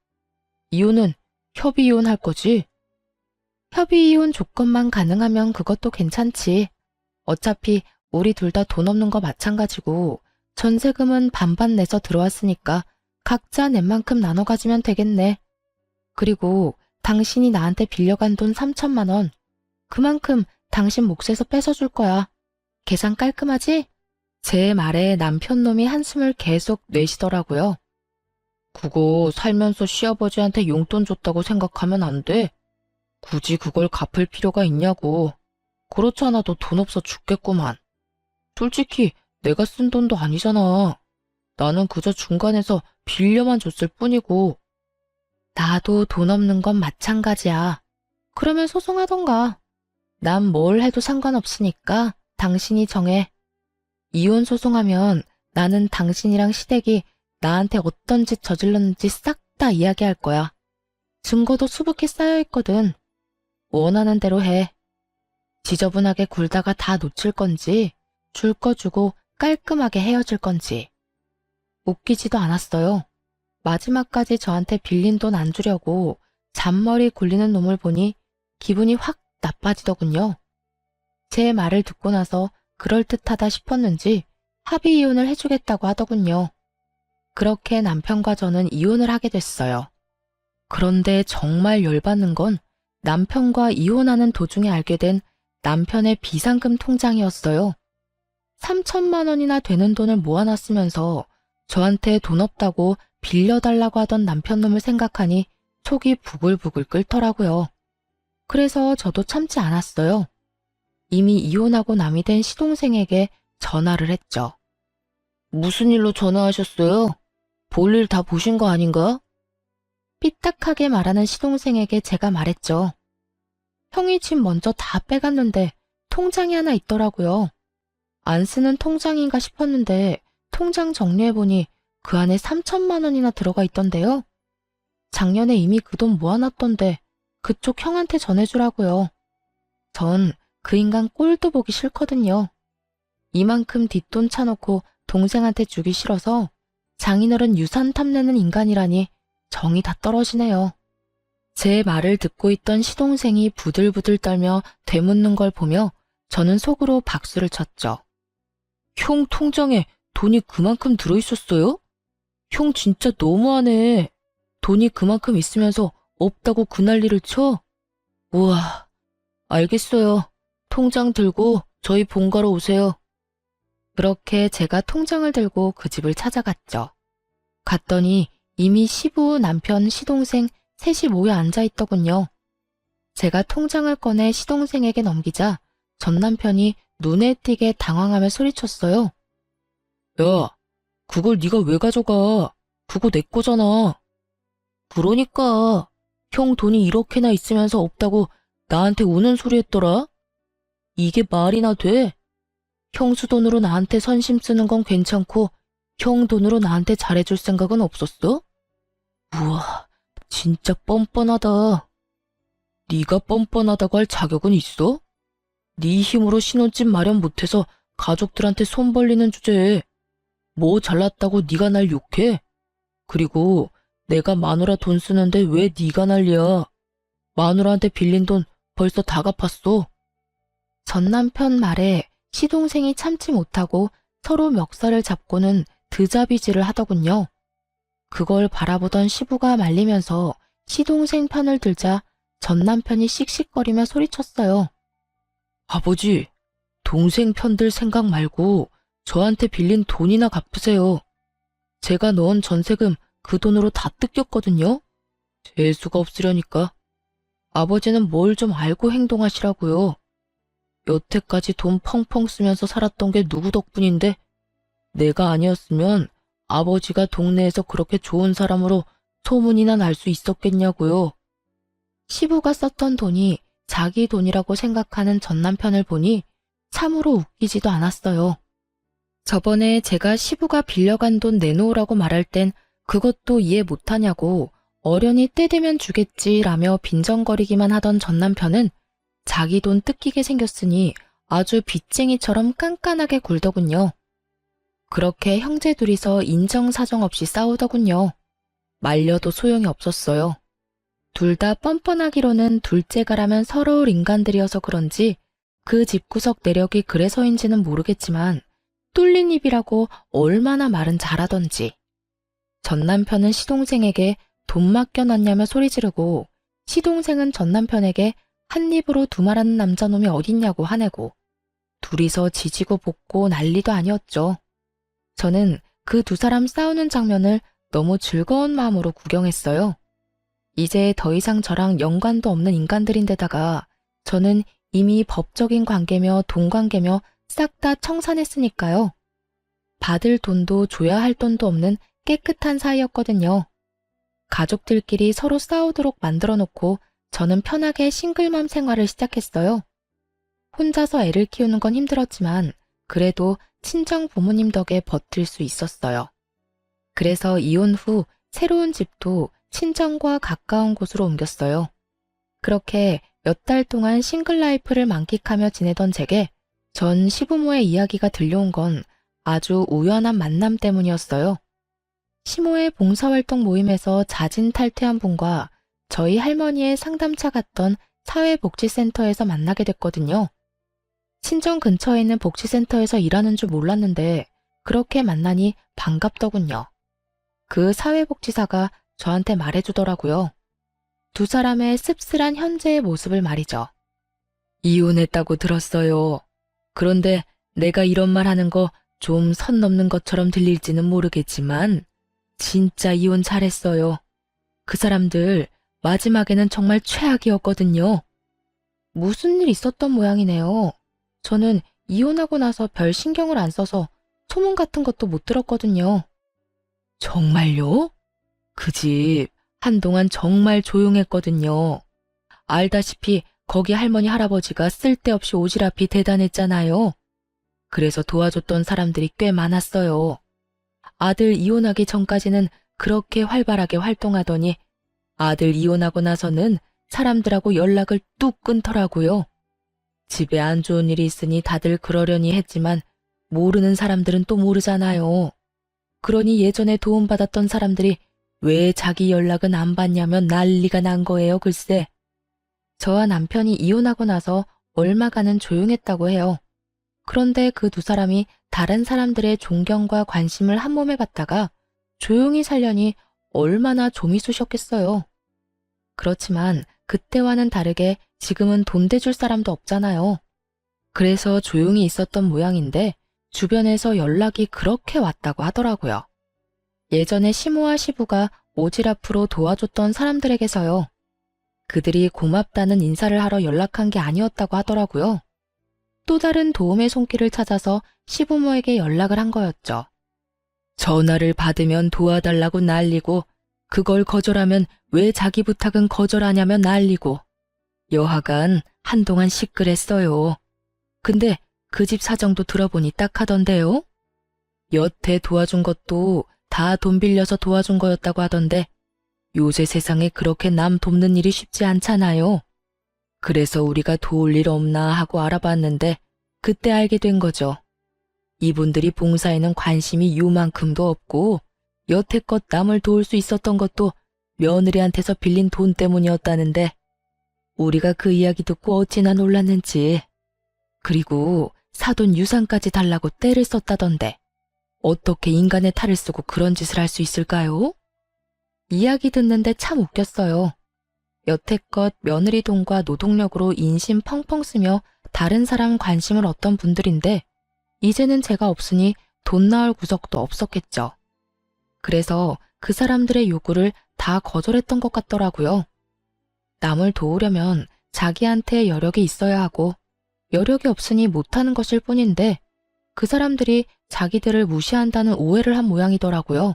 이혼은 협의 이혼할 거지? 협의 이혼 조건만 가능하면 그것도 괜찮지. 어차피 우리 둘 다 돈 없는 거 마찬가지고 전세금은 반반 내서 들어왔으니까 각자 낸 만큼 나눠 가지면 되겠네. 그리고 당신이 나한테 빌려간 돈 3천만 원. 그만큼 당신 몫에서 뺏어줄 거야. 계산 깔끔하지? 제 말에 남편놈이 한숨을 계속 내쉬더라고요. 그거 살면서 시아버지한테 용돈 줬다고 생각하면 안 돼. 굳이 그걸 갚을 필요가 있냐고. 그렇잖아도 돈 없어 죽겠구만. 솔직히 내가 쓴 돈도 아니잖아. 나는 그저 중간에서 빌려만 줬을 뿐이고. 나도 돈 없는 건 마찬가지야. 그러면 소송하던가. 난 뭘 해도 상관없으니까 당신이 정해. 이혼 소송하면 나는 당신이랑 시댁이 나한테 어떤 짓 저질렀는지 싹 다 이야기할 거야. 증거도 수북히 쌓여있거든. 원하는 대로 해. 지저분하게 굴다가 다 놓칠 건지, 줄 거 주고 깔끔하게 헤어질 건지. 웃기지도 않았어요. 마지막까지 저한테 빌린 돈 안 주려고 잔머리 굴리는 놈을 보니 기분이 확 나빠지더군요. 제 말을 듣고 나서 그럴듯하다 싶었는지 합의 이혼을 해주겠다고 하더군요. 그렇게 남편과 저는 이혼을 하게 됐어요. 그런데 정말 열받는 건 남편과 이혼하는 도중에 알게 된 남편의 비상금 통장이었어요. 3천만 원이나 되는 돈을 모아놨으면서 저한테 돈 없다고 빌려달라고 하던 남편놈을 생각하니 속이 부글부글 끓더라고요. 그래서 저도 참지 않았어요. 이미 이혼하고 남이 된 시동생에게 전화를 했죠. 무슨 일로 전화하셨어요? 볼일 다 보신 거 아닌가? 삐딱하게 말하는 시동생에게 제가 말했죠. 형이 집 먼저 다 빼갔는데 통장이 하나 있더라고요. 안 쓰는 통장인가 싶었는데 통장 정리해보니 그 안에 3천만 원이나 들어가 있던데요. 작년에 이미 그 돈 모아놨던데 그쪽 형한테 전해주라고요. 전 그 인간 꼴도 보기 싫거든요. 이만큼 뒷돈 차놓고 동생한테 주기 싫어서 장인어른 유산 탐내는 인간이라니 정이 다 떨어지네요. 제 말을 듣고 있던 시동생이 부들부들 떨며 되묻는 걸 보며 저는 속으로 박수를 쳤죠. 형 통장에 돈이 그만큼 들어있었어요? 형 진짜 너무하네. 돈이 그만큼 있으면서 없다고 그 난리를 쳐? 우와, 알겠어요. 통장 들고 저희 본가로 오세요. 그렇게 제가 통장을 들고 그 집을 찾아갔죠. 갔더니 이미 시부, 남편, 시동생 셋이 모여 앉아있더군요. 제가 통장을 꺼내 시동생에게 넘기자 전 남편이 눈에 띄게 당황하며 소리쳤어요. 야, 그걸 네가 왜 가져가? 그거 내 거잖아. 그러니까 형 돈이 이렇게나 있으면서 없다고 나한테 우는 소리 했더라? 이게 말이나 돼? 형수 돈으로 나한테 선심 쓰는 건 괜찮고 형 돈으로 나한테 잘해줄 생각은 없었어? 우와, 진짜 뻔뻔하다. 네가 뻔뻔하다고 할 자격은 있어? 네 힘으로 신혼집 마련 못해서 가족들한테 손 벌리는 주제에 뭐 잘났다고 네가 날 욕해? 그리고 내가 마누라 돈 쓰는데 왜 네가 난리야? 마누라한테 빌린 돈 벌써 다 갚았어. 전 남편 말에 시동생이 참지 못하고 서로 멱살을 잡고는 드자비질을 하더군요. 그걸 바라보던 시부가 말리면서 시동생 편을 들자 전 남편이 씩씩거리며 소리쳤어요. 아버지, 동생 편들 생각 말고 저한테 빌린 돈이나 갚으세요. 제가 넣은 전세금 그 돈으로 다 뜯겼거든요. 재수가 없으려니까. 아버지는 뭘 좀 알고 행동하시라고요. 여태까지 돈 펑펑 쓰면서 살았던 게 누구 덕분인데 내가 아니었으면 아버지가 동네에서 그렇게 좋은 사람으로 소문이나 날 수 있었겠냐고요. 시부가 썼던 돈이 자기 돈이라고 생각하는 전 남편을 보니 참으로 웃기지도 않았어요. 저번에 제가 시부가 빌려간 돈 내놓으라고 말할 땐 그것도 이해 못하냐고 어련히 때 되면 주겠지라며 빈정거리기만 하던 전 남편은 자기 돈 뜯기게 생겼으니 아주 빚쟁이처럼 깐깐하게 굴더군요. 그렇게 형제 둘이서 인정사정 없이 싸우더군요. 말려도 소용이 없었어요. 둘 다 뻔뻔하기로는 둘째가라면 서러울 인간들이어서 그런지 그 집구석 내력이 그래서인지는 모르겠지만 뚫린 입이라고 얼마나 말은 잘하던지. 전 남편은 시동생에게 돈 맡겨놨냐며 소리 지르고 시동생은 전 남편에게 한 입으로 두말하는 남자놈이 어딨냐고 화내고 둘이서 지지고 볶고 난리도 아니었죠. 저는 그 두 사람 싸우는 장면을 너무 즐거운 마음으로 구경했어요. 이제 더 이상 저랑 연관도 없는 인간들인데다가 저는 이미 법적인 관계며 돈관계며 싹 다 청산했으니까요. 받을 돈도 줘야 할 돈도 없는 깨끗한 사이였거든요. 가족들끼리 서로 싸우도록 만들어 놓고 저는 편하게 싱글맘 생활을 시작했어요. 혼자서 애를 키우는 건 힘들었지만 그래도 친정 부모님 덕에 버틸 수 있었어요. 그래서 이혼 후 새로운 집도 친정과 가까운 곳으로 옮겼어요. 그렇게 몇 달 동안 싱글 라이프를 만끽하며 지내던 제게 전 시부모의 이야기가 들려온 건 아주 우연한 만남 때문이었어요. 시모의 봉사활동 모임에서 자진 탈퇴한 분과 저희 할머니의 상담차 갔던 사회복지센터에서 만나게 됐거든요. 친정 근처에 있는 복지센터에서 일하는 줄 몰랐는데 그렇게 만나니 반갑더군요. 그 사회복지사가 저한테 말해주더라고요. 두 사람의 씁쓸한 현재의 모습을 말이죠. 이혼했다고 들었어요. 그런데 내가 이런 말 하는 거 좀 선 넘는 것처럼 들릴지는 모르겠지만 진짜 이혼 잘했어요. 그 사람들 마지막에는 정말 최악이었거든요. 무슨 일 있었던 모양이네요. 저는 이혼하고 나서 별 신경을 안 써서 소문 같은 것도 못 들었거든요. 정말요? 그 집 한동안 정말 조용했거든요. 알다시피 거기 할머니 할아버지가 쓸데없이 오지랖이 대단했잖아요. 그래서 도와줬던 사람들이 꽤 많았어요. 아들 이혼하기 전까지는 그렇게 활발하게 활동하더니 아들 이혼하고 나서는 사람들하고 연락을 뚝 끊더라고요. 집에 안 좋은 일이 있으니 다들 그러려니 했지만 모르는 사람들은 또 모르잖아요. 그러니 예전에 도움받았던 사람들이 왜 자기 연락은 안 받냐면 난리가 난 거예요, 글쎄. 저와 남편이 이혼하고 나서 얼마간은 조용했다고 해요. 그런데 그 두 사람이 다른 사람들의 존경과 관심을 한 몸에 받다가 조용히 살려니 얼마나 좀이 쑤셨겠어요. 그렇지만 그때와는 다르게 지금은 돈 대줄 사람도 없잖아요. 그래서 조용히 있었던 모양인데 주변에서 연락이 그렇게 왔다고 하더라고요. 예전에 시모와 시부가 오지랖으로 도와줬던 사람들에게서요. 그들이 고맙다는 인사를 하러 연락한 게 아니었다고 하더라고요. 또 다른 도움의 손길을 찾아서 시부모에게 연락을 한 거였죠. 전화를 받으면 도와달라고 난리고 그걸 거절하면 왜 자기 부탁은 거절하냐며 난리고 여하간 한동안 시끌했어요. 근데 그 집 사정도 들어보니 딱하던데요. 여태 도와준 것도 다 돈 빌려서 도와준 거였다고 하던데 요새 세상에 그렇게 남 돕는 일이 쉽지 않잖아요. 그래서 우리가 도울 일 없나 하고 알아봤는데 그때 알게 된 거죠. 이분들이 봉사에는 관심이 요만큼도 없고 여태껏 남을 도울 수 있었던 것도 며느리한테서 빌린 돈 때문이었다는데 우리가 그 이야기 듣고 어찌나 놀랐는지. 그리고 사돈 유산까지 달라고 떼를 썼다던데 어떻게 인간의 탈을 쓰고 그런 짓을 할 수 있을까요? 이야기 듣는데 참 웃겼어요. 여태껏 며느리 돈과 노동력으로 인심 펑펑 쓰며 다른 사람 관심을 얻던 분들인데 이제는 제가 없으니 돈 나올 구석도 없었겠죠. 그래서 그 사람들의 요구를 다 거절했던 것 같더라고요. 남을 도우려면 자기한테 여력이 있어야 하고 여력이 없으니 못하는 것일 뿐인데 그 사람들이 자기들을 무시한다는 오해를 한 모양이더라고요.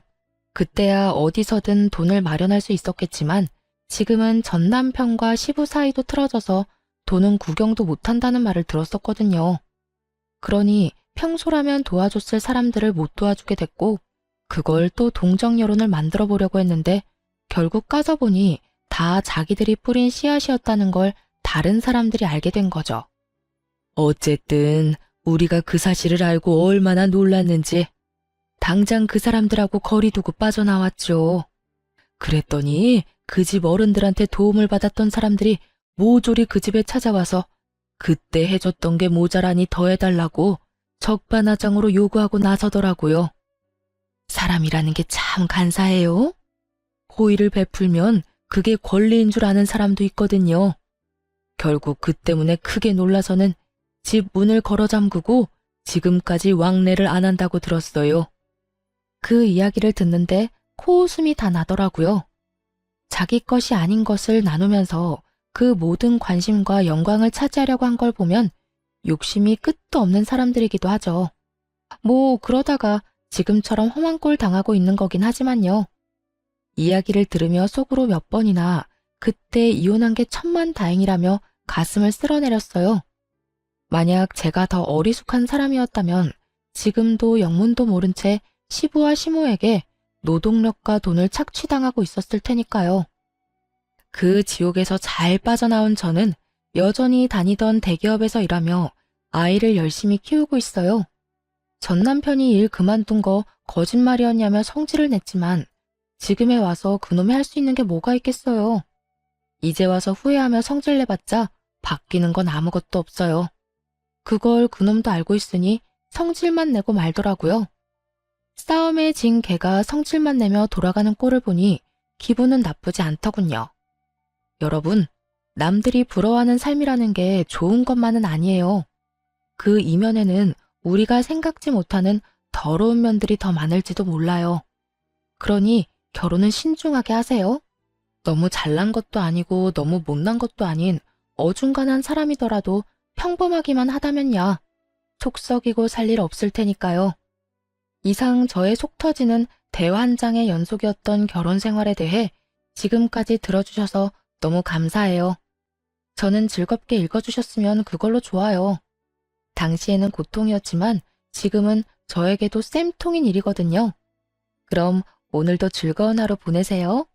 그때야 어디서든 돈을 마련할 수 있었겠지만 지금은 전 남편과 시부 사이도 틀어져서 돈은 구경도 못한다는 말을 들었었거든요. 그러니 평소라면 도와줬을 사람들을 못 도와주게 됐고 그걸 또 동정 여론을 만들어 보려고 했는데 결국 까져보니 다 자기들이 뿌린 씨앗이었다는 걸 다른 사람들이 알게 된 거죠. 어쨌든 우리가 그 사실을 알고 얼마나 놀랐는지 당장 그 사람들하고 거리 두고 빠져나왔죠. 그랬더니 그 집 어른들한테 도움을 받았던 사람들이 모조리 그 집에 찾아와서 그때 해줬던 게 모자라니 더 해달라고 적반하장으로 요구하고 나서더라고요. 사람이라는 게 참 간사해요. 호의를 베풀면 그게 권리인 줄 아는 사람도 있거든요. 결국 그 때문에 크게 놀라서는 집 문을 걸어 잠그고 지금까지 왕래를 안 한다고 들었어요. 그 이야기를 듣는데 코웃음이 다 나더라고요. 자기 것이 아닌 것을 나누면서 그 모든 관심과 영광을 차지하려고 한 걸 보면 욕심이 끝도 없는 사람들이기도 하죠. 뭐 그러다가 지금처럼 험한 꼴 당하고 있는 거긴 하지만요. 이야기를 들으며 속으로 몇 번이나 그때 이혼한 게 천만다행이라며 가슴을 쓸어내렸어요. 만약 제가 더 어리숙한 사람이었다면 지금도 영문도 모른 채 시부와 시모에게 노동력과 돈을 착취당하고 있었을 테니까요. 그 지옥에서 잘 빠져나온 저는 여전히 다니던 대기업에서 일하며 아이를 열심히 키우고 있어요. 전 남편이 일 그만둔 거 거짓말이었냐며 성질을 냈지만 지금에 와서 그놈이 할 수 있는 게 뭐가 있겠어요. 이제 와서 후회하며 성질 내봤자 바뀌는 건 아무것도 없어요. 그걸 그놈도 알고 있으니 성질만 내고 말더라고요. 싸움에 진 개가 성질만 내며 돌아가는 꼴을 보니 기분은 나쁘지 않더군요. 여러분, 남들이 부러워하는 삶이라는 게 좋은 것만은 아니에요. 그 이면에는 우리가 생각지 못하는 더러운 면들이 더 많을지도 몰라요. 그러니 결혼은 신중하게 하세요. 너무 잘난 것도 아니고 너무 못난 것도 아닌 어중간한 사람이더라도 평범하기만 하다면야 속 썩이고 살 일 없을 테니까요. 이상 저의 속 터지는 대화 한 장의 연속이었던 결혼 생활에 대해 지금까지 들어주셔서 너무 감사해요. 저는 즐겁게 읽어주셨으면 그걸로 좋아요. 당시에는 고통이었지만 지금은 저에게도 쌤통인 일이거든요. 그럼 오늘도 즐거운 하루 보내세요.